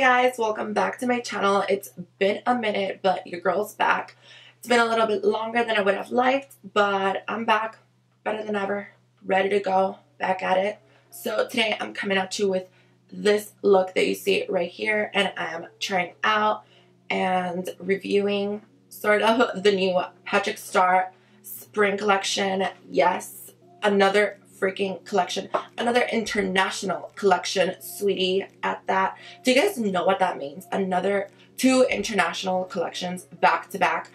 guys, welcome back to my channel. It's been a minute, but your girl's back. It's been a little bit longer than I would have liked, but I'm back, better than ever, ready to go, back at it. So today I'm coming at you with this look that you see right here, and I'm trying out and reviewing sort of the new Patrickstarrr spring collection. Yes, another freaking collection, another international collection, sweetie, at that. Do you guys know what that means? Another 2 international collections back to back.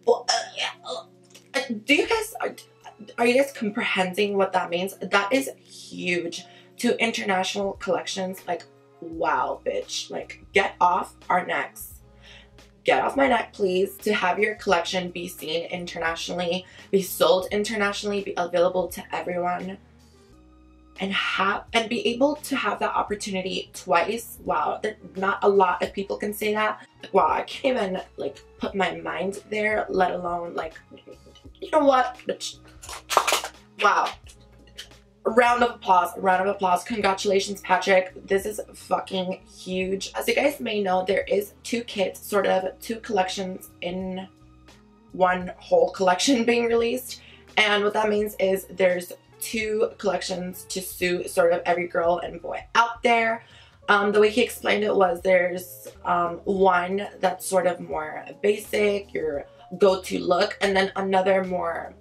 Do you guys, are you guys comprehending what that means? That is huge. 2 international collections. Like, wow, bitch. Like, get off our necks. Get off my neck, please, to have your collection be seen internationally, be sold internationally, be available to everyone, and be able to have that opportunity twice. Wow, not a lot of people can say that. Like, wow, I can't even like put my mind there, let alone like, you know what? Wow. Round of applause. Congratulations, Patrick. This is fucking huge. As you guys may know, there is 2 kits, sort of 2 collections in one whole collection being released. And what that means is there's 2 collections to suit sort of every girl and boy out there. The way he explained it was there's one that's sort of more basic, your go-to look, and then another more,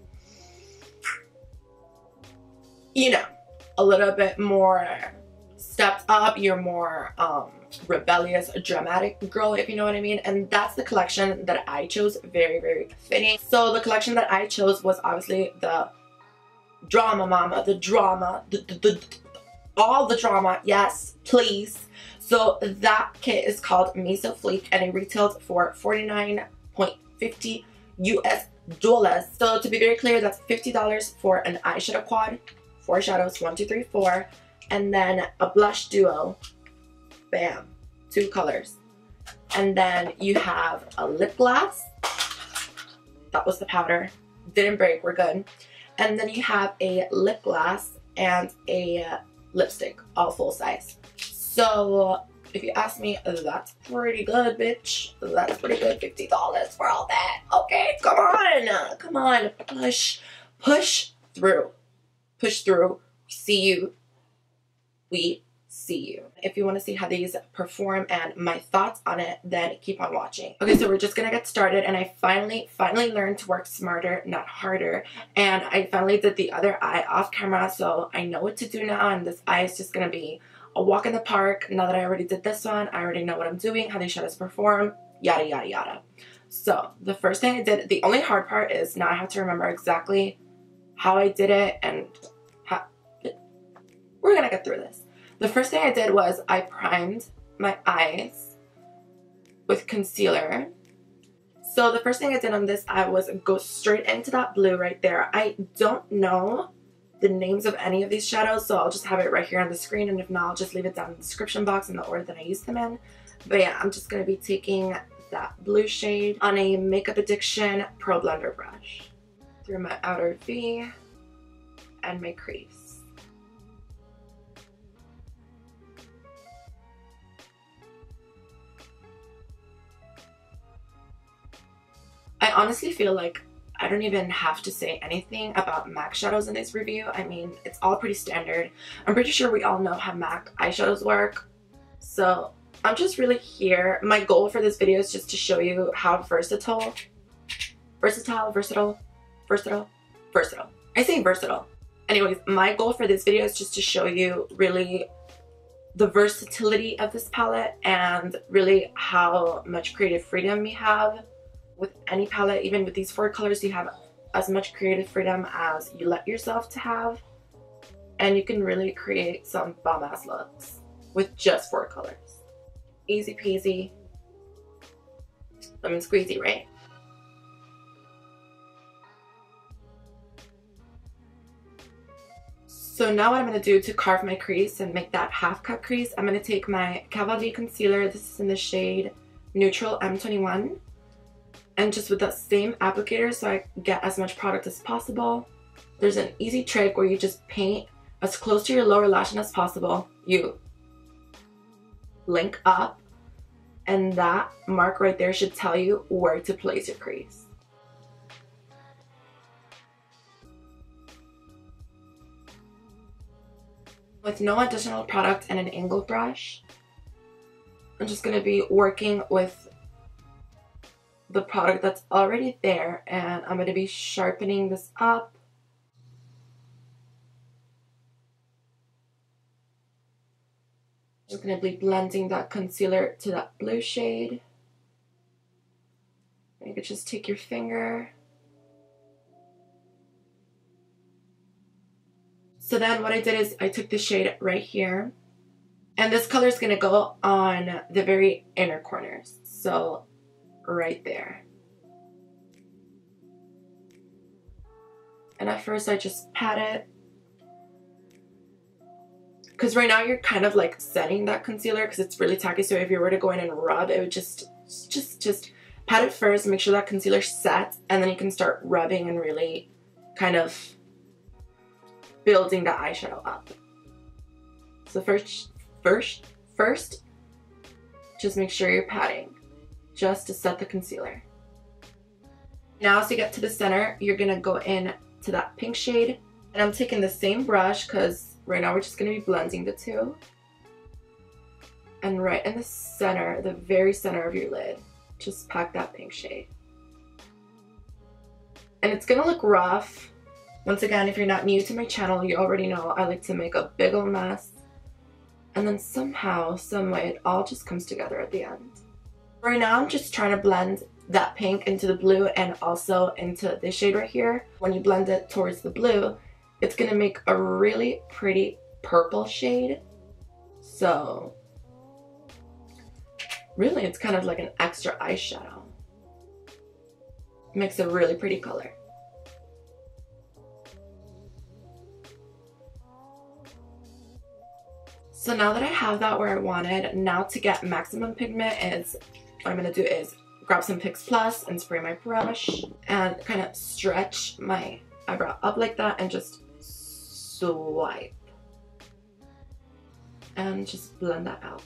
you know, a little bit more stepped up, you're more rebellious, dramatic girl, if you know what I mean. And that's the collection that I chose. Very, very fitting. So the collection that I chose was obviously the drama mama, the drama, all the drama, yes, please. So that kit is called M.A.C Fleek, and it retails for $49.50 US. So to be very clear, that's $50 for an eyeshadow quad, 4 shadows, 1, 2, 3, 4, and then a blush duo, bam, 2 colors. And then you have a lip gloss, that was the powder, didn't break, we're good. And then you have a lip gloss and a lipstick, all full size. So if you ask me, that's pretty good, bitch. That's pretty good, $50 for all that. Okay, come on, push through. Push through. We see you. If you want to see how these perform and my thoughts on it, then keep on watching. Okay, so we're just gonna get started, and I finally learned to work smarter, not harder. And I finally did the other eye off camera, so I know what to do now, and this eye is just gonna be a walk in the park. Now that I already did this one, I already know what I'm doing, how these shadows perform, yada yada yada. So the first thing I did, the only hard part is now I have to remember exactly how I did it, and how we're gonna get through this. The first thing I did was I primed my eyes with concealer. So the first thing I did on this eye was go straight into that blue right there. I don't know the names of any of these shadows, so I'll just have it right here on the screen, and if not, I'll just leave it down in the description box in the order that I use them in. But yeah, I'm just gonna be taking that blue shade on a Makeup Addiction Pro Blender brush through my outer V and my crease. I honestly feel like I don't even have to say anything about M.A.C shadows in this review. I mean, it's all pretty standard. I'm pretty sure we all know how M.A.C eyeshadows work. So I'm just really here. My goal for this video is just to show you how versatile. I say versatile. Anyways, my goal for this video is just to show you really the versatility of this palette, and really how much creative freedom we have with any palette. Even with these 4 colors, you have as much creative freedom as you let yourself to have, and you can really create some bomb ass looks with just 4 colors. Easy peasy, lemon squeezy, right? So now what I'm going to do to carve my crease and make that half cut crease, I'm going to take my Cavalier concealer. This is in the shade Neutral M21. And just with that same applicator, so I get as much product as possible, there's an easy trick where you just paint as close to your lower lash line as possible. link up, and that mark right there should tell you where to place your crease. With no additional product and an angled brush, I'm just going to be working with the product that's already there, and I'm going to be sharpening this up. Just going to be blending that concealer to that blue shade. You could just take your finger. So then what I did is I took the shade right here, and this color is going to go on the very inner corners. So right there. And at first I just pat it, because right now you're kind of like setting that concealer because it's really tacky. So if you were to go in and rub, it would just pat it first, make sure that concealer sets, and then you can start rubbing and really kind of building the eyeshadow up. So first, just make sure you're patting just to set the concealer. Now as you get to the center, you're gonna go in to that pink shade, and I'm taking the same brush because right now we're just gonna be blending the two. And right in the center, the very center of your lid, just pack that pink shade. And it's gonna look rough. Once again, if you're not new to my channel, you already know I like to make a big old mess. And then somehow, someway, it all just comes together at the end. Right now, I'm just trying to blend that pink into the blue and also into this shade right here. When you blend it towards the blue, it's gonna make a really pretty purple shade. So really, it's kind of like an extra eyeshadow. It makes a really pretty color. So now that I have that where I wanted, now to get maximum pigment is, what I'm gonna do is grab some Fix Plus and spray my brush and kind of stretch my eyebrow up like that and just swipe. And just blend that out.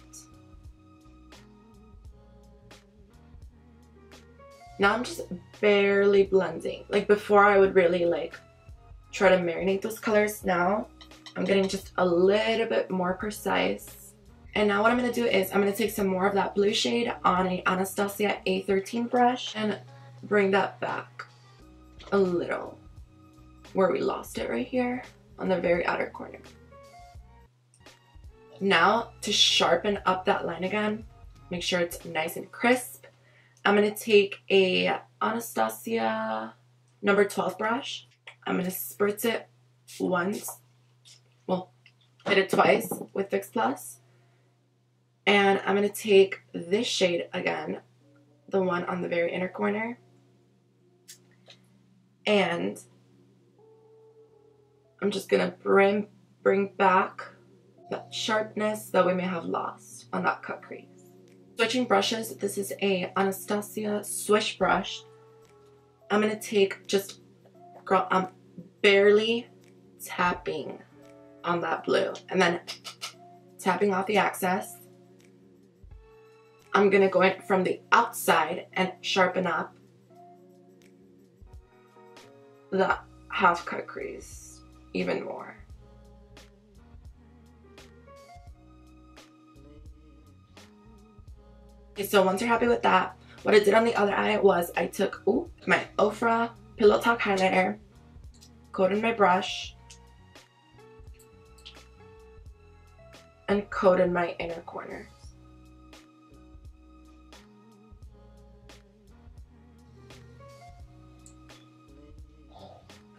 Now I'm just barely blending. Like before I would really like try to marinate those colors. Now I'm getting just a little bit more precise. And now what I'm going to do is I'm going to take some more of that blue shade on a Anastasia A13 brush and bring that back a little where we lost it right here on the very outer corner. Now to sharpen up that line again, make sure it's nice and crisp, I'm going to take a Anastasia number 12 brush. I'm going to spritz it once, well, hit it twice with Fix Plus. And I'm going to take this shade again, the one on the very inner corner, and I'm just going to bring back that sharpness that we may have lost on that cut crease. Switching brushes, this is a Anastasia Swish brush. I'm going to take just, girl, I'm barely tapping on that blue and then tapping off the excess. I'm going to go in from the outside and sharpen up the half cut crease even more. Okay, so once you're happy with that, what I did on the other eye was I took my Ofra Pillow Talk highlighter, coated my brush, and coated my inner corners.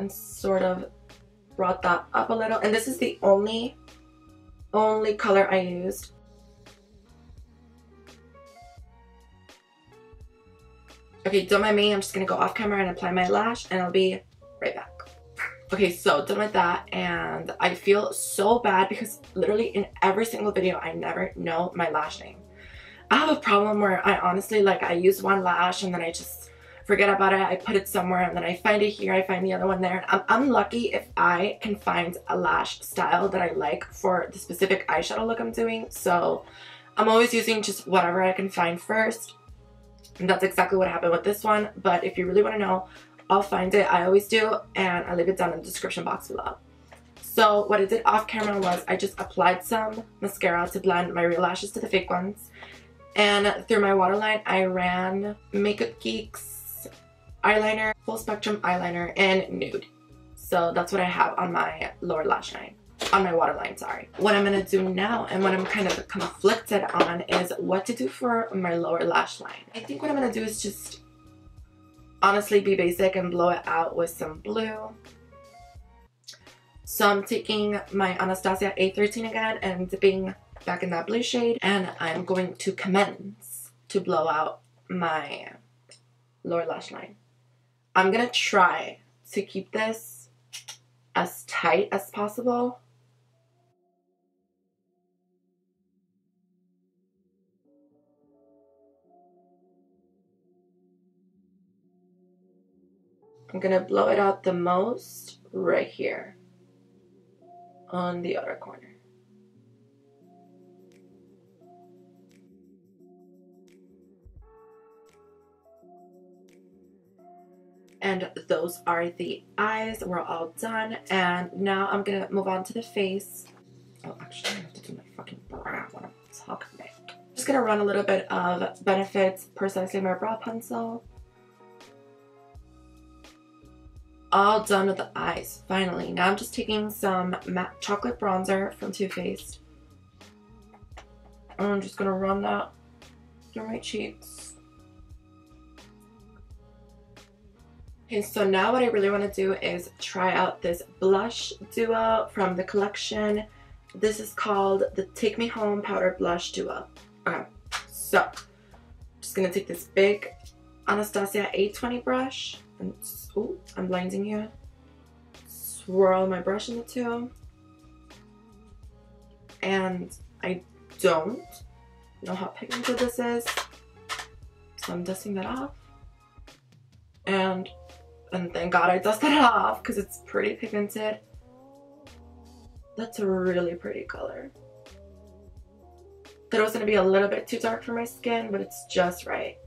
And sort of brought that up a little. And this is the only color I used. Okay, don't mind me, I'm just gonna go off camera and apply my lash and I'll be right back. Okay, so done with that, and I feel so bad because literally in every single video I never know my lash name. I have a problem where I honestly, like, I use one lash and then I just forget about it, I put it somewhere and then I find it here, I find the other one there. I'm lucky if I can find a lash style that I like for the specific eyeshadow look I'm doing. So I'm always using just whatever I can find first. And that's exactly what happened with this one. But if you really want to know, I'll find it. I always do. And I'll leave it down in the description box below. So what I did off camera was I just applied some mascara to blend my real lashes to the fake ones. And through my waterline, I ran Makeup Geek's eyeliner, full spectrum eyeliner in nude. So that's what I have on my lower lash line. On my waterline, sorry. What I'm going to do now and what I'm kind of conflicted on is what to do for my lower lash line. I think what I'm going to do is just honestly be basic and blow it out with some blue. So I'm taking my Anastasia A13 again and dipping back in that blue shade, and I'm going to commence to blow out my lower lash line. I'm going to try to keep this as tight as possible. I'm going to blow it out the most right here on the outer corner. And those are the eyes. We're all done. And now I'm going to move on to the face. Oh, actually, I have to do my fucking brow when I'm talking about it. I'm just going to run a little bit of Benefit's Precisely My Brow Pencil. All done with the eyes, finally. Now I'm just taking some matte chocolate bronzer from Too Faced. I'm just going to run that through my cheeks. Okay, so now what I really want to do is try out this blush duo from the collection. This is called the Take Me Home Powder Blush Duo. Okay, so I'm just going to take this big Anastasia A20 brush. And, ooh, I'm blinding you. Swirl my brush in the two. And I don't know how pigmented this is, so I'm dusting that off. And thank God I dusted it off because it's pretty pigmented. That's a really pretty color. Thought it was going to be a little bit too dark for my skin, but it's just right.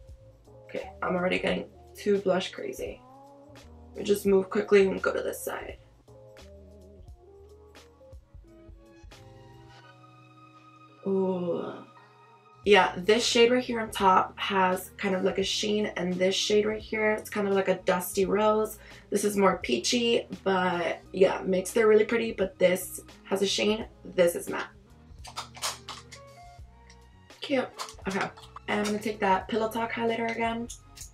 Okay, I'm already getting too blush crazy. We just move quickly and go to this side. Ooh. Yeah, this shade right here on top has kind of like a sheen, and this shade right here, it's kind of like a dusty rose. This is more peachy, but yeah, mixed they're really pretty, but this has a sheen, this is matte. Cute. Okay, and I'm gonna take that Pillow Talk highlighter again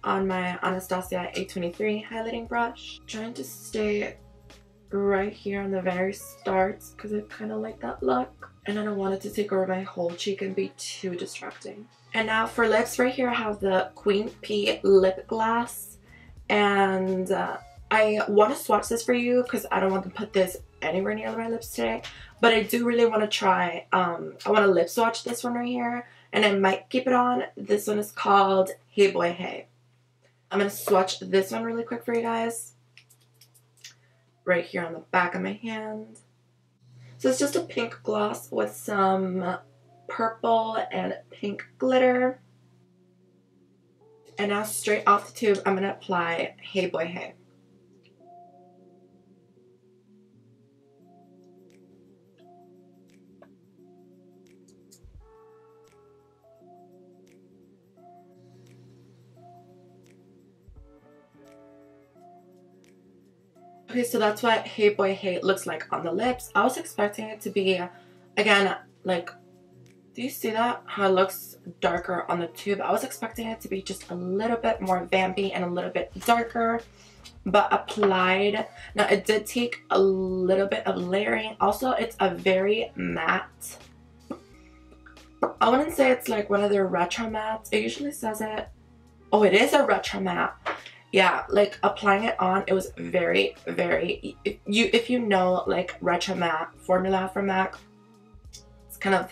on my Anastasia A23 highlighting brush. Trying to stay right here on the very start because I kind of like that look. And I don't want it to take over my whole cheek and be too distracting. And now for lips, right here I have the Queen P lip gloss. And I want to swatch this for you because I don't want to put this anywhere near my lips today. But I do really want to try, I want to lip swatch this one right here. And I might keep it on. This one is called Hey Boy Hey. I'm going to swatch this one really quick for you guys. Right here on the back of my hand. So it's just a pink gloss with some purple and pink glitter. And now straight off the tube, I'm going to apply Hey Boy Hey. Okay, so that's what Hey Boy Hey looks like on the lips. I was expecting it to be, again, like, do you see that? How it looks darker on the tube. I was expecting it to be just a little bit more vampy and a little bit darker, but applied. Now, it did take a little bit of layering. Also, it's a very matte. I wouldn't say it's like one of their retro mattes. It usually says it. Oh, it is a retro matte. Yeah, like applying it on, it was very, very, if you know like retro matte formula from MAC, it's kind of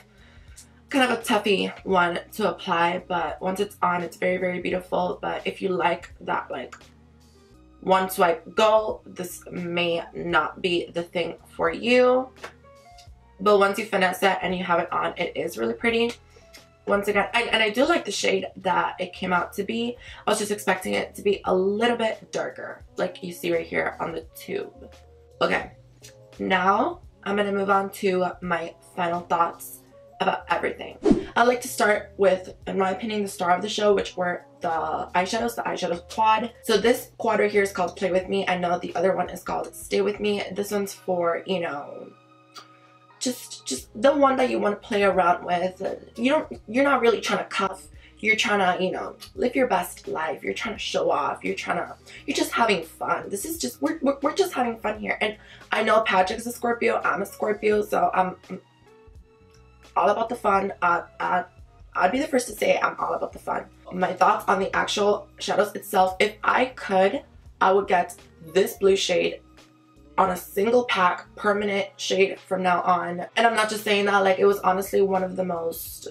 a toughy one to apply, but once it's on, it's very, very beautiful. But if you like that like one swipe go, this may not be the thing for you. But once you finesse it and you have it on, it is really pretty. once again, and I do like the shade that it came out to be. I was just expecting it to be a little bit darker, like you see right here on the tube. Okay, now I'm gonna move on to my final thoughts about everything. I'd like to start with, in my opinion, the star of the show, which were the eyeshadows quad. So this quad right here is called Play With Me. I know the other one is called Stay With Me. This one's for, you know, just the one that you want to play around with. You're not really trying to cuff. You're trying to, you know, live your best life. You're trying to show off. You're just having fun. This is just, we're just having fun here. And I know Patrick's a Scorpio. I'm a Scorpio, so I'm all about the fun. I'd be the first to say I'm all about the fun. My thoughts on the actual shadows itself, if I could, I would get this blue shade on a single pack, permanent shade from now on. And I'm not just saying that, like, it was honestly one of the most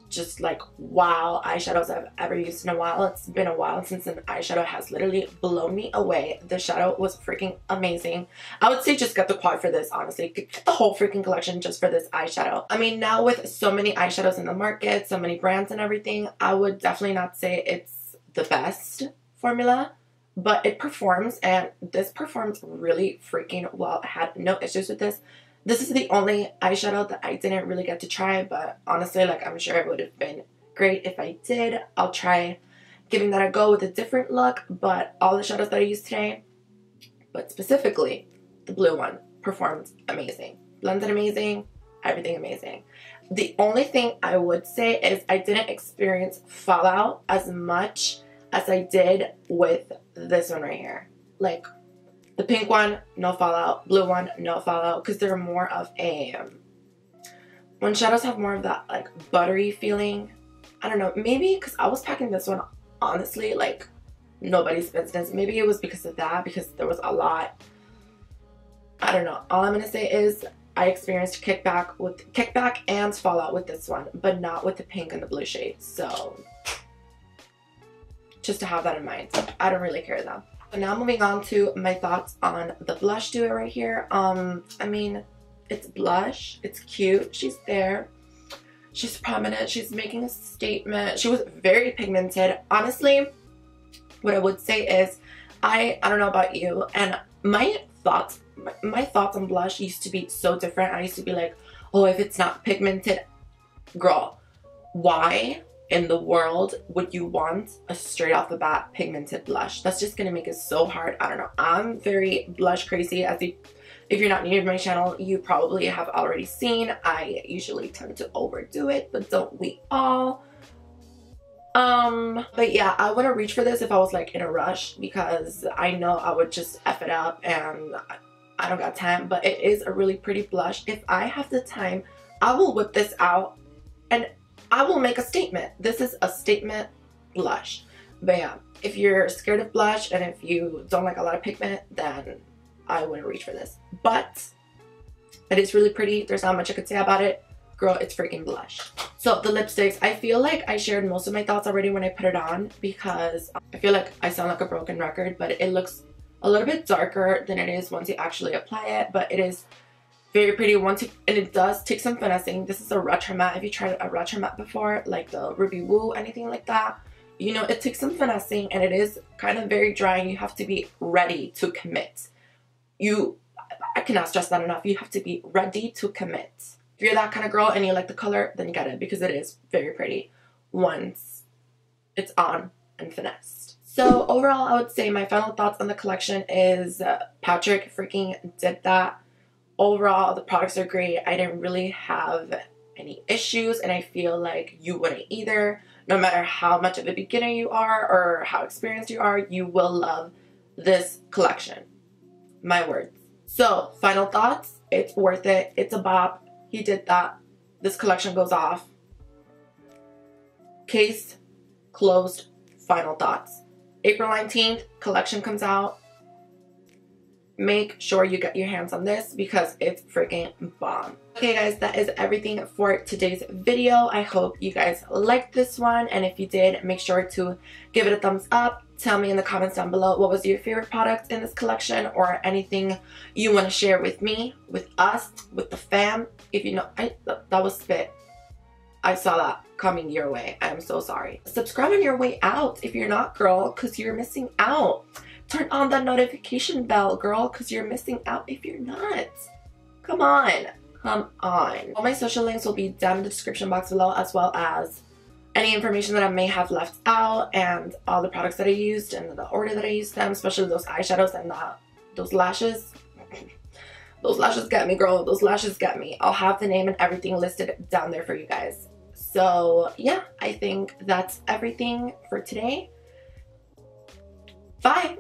just like wow eyeshadows I've ever used in a while. It's been a while since an eyeshadow has literally blown me away. The shadow was freaking amazing. I would say just get the quad for this, honestly. Get the whole freaking collection just for this eyeshadow. I mean, now with so many eyeshadows in the market, so many brands and everything, I would definitely not say it's the best formula, but it performs, and this performs really freaking well. I had no issues with this. This is the only eyeshadow that I didn't really get to try, but honestly, like, I'm sure it would have been great if I did. I'll try giving that a go with a different look, but all the shadows that I used today, but specifically the blue one, performed amazing. Blended amazing, everything amazing. The only thing I would say is I didn't experience fallout as much as I did with this one right here. Like, the pink one, no fallout. Blue one, no fallout. Because they're more of a... when shadows have more of that, like, buttery feeling. I don't know. Maybe because I was packing this one, honestly, like, nobody's business. Maybe it was because of that. Because there was a lot. I don't know. All I'm going to say is I experienced kickback and fallout with this one. But not with the pink and the blue shades. So, just to have that in mind. I don't really care though. So now moving on to my thoughts on the blush duo right here. I mean, it's blush, it's cute, she's there, she's prominent, she's making a statement. She was very pigmented. Honestly, what I would say is, I don't know about you, and my thoughts on blush used to be so different. I used to be like, oh, if it's not pigmented, girl, why in the world would you want a straight off the bat pigmented blush? That's just gonna make it so hard. I don't know. I'm very blush crazy. If you're not new to my channel, you probably have already seen. I usually tend to overdo it, but don't we all? But yeah, I wouldn't reach for this if I was like in a rush, because I know I would just F it up and I don't got time. But it is a really pretty blush. If I have the time, I will whip this out and I will make a statement. This is a statement blush. But yeah, if you're scared of blush and if you don't like a lot of pigment, then I wouldn't reach for this. But it is really pretty. There's not much I could say about it. Girl, it's freaking blush. So the lipsticks, I feel like I shared most of my thoughts already when I put it on, because I feel like I sound like a broken record, but it looks a little bit darker than it is once you actually apply it. But it is very pretty and it does take some finessing. This is a retro matte. If you tried a retro matte before, like the Ruby Woo, anything like that, you know, it takes some finessing and it is kind of very dry, and you have to be ready to commit. I cannot stress that enough. You have to be ready to commit. If you're that kind of girl and you like the color, then get it, because it is very pretty once it's on and finessed. So overall, I would say my final thoughts on the collection is Patrick freaking did that. Overall, the products are great. I didn't really have any issues, and I feel like you wouldn't either. No matter how much of a beginner you are or how experienced you are, you will love this collection. My words. So, final thoughts. It's worth it. It's a bop. He did that. This collection goes off. Case closed. Final thoughts. April 19th, collection comes out. Make sure you get your hands on this because it's freaking bomb. Okay guys, that is everything for today's video. I hope you guys liked this one, and if you did, make sure to give it a thumbs up. Tell me in the comments down below what was your favorite product in this collection, or anything you want to share with me, with us, with the fam. If you know, that was spit. I saw that coming your way. I'm so sorry. Subscribe on your way out if you're not, girl, because you're missing out. Turn on that notification bell, girl, because you're missing out if you're not. Come on. Come on. All my social links will be down in the description box below, as well as any information that I may have left out and all the products that I used and the order that I used them, especially those eyeshadows and those lashes. Those lashes get me, girl. Those lashes get me. I'll have the name and everything listed down there for you guys. So yeah, I think that's everything for today. Bye.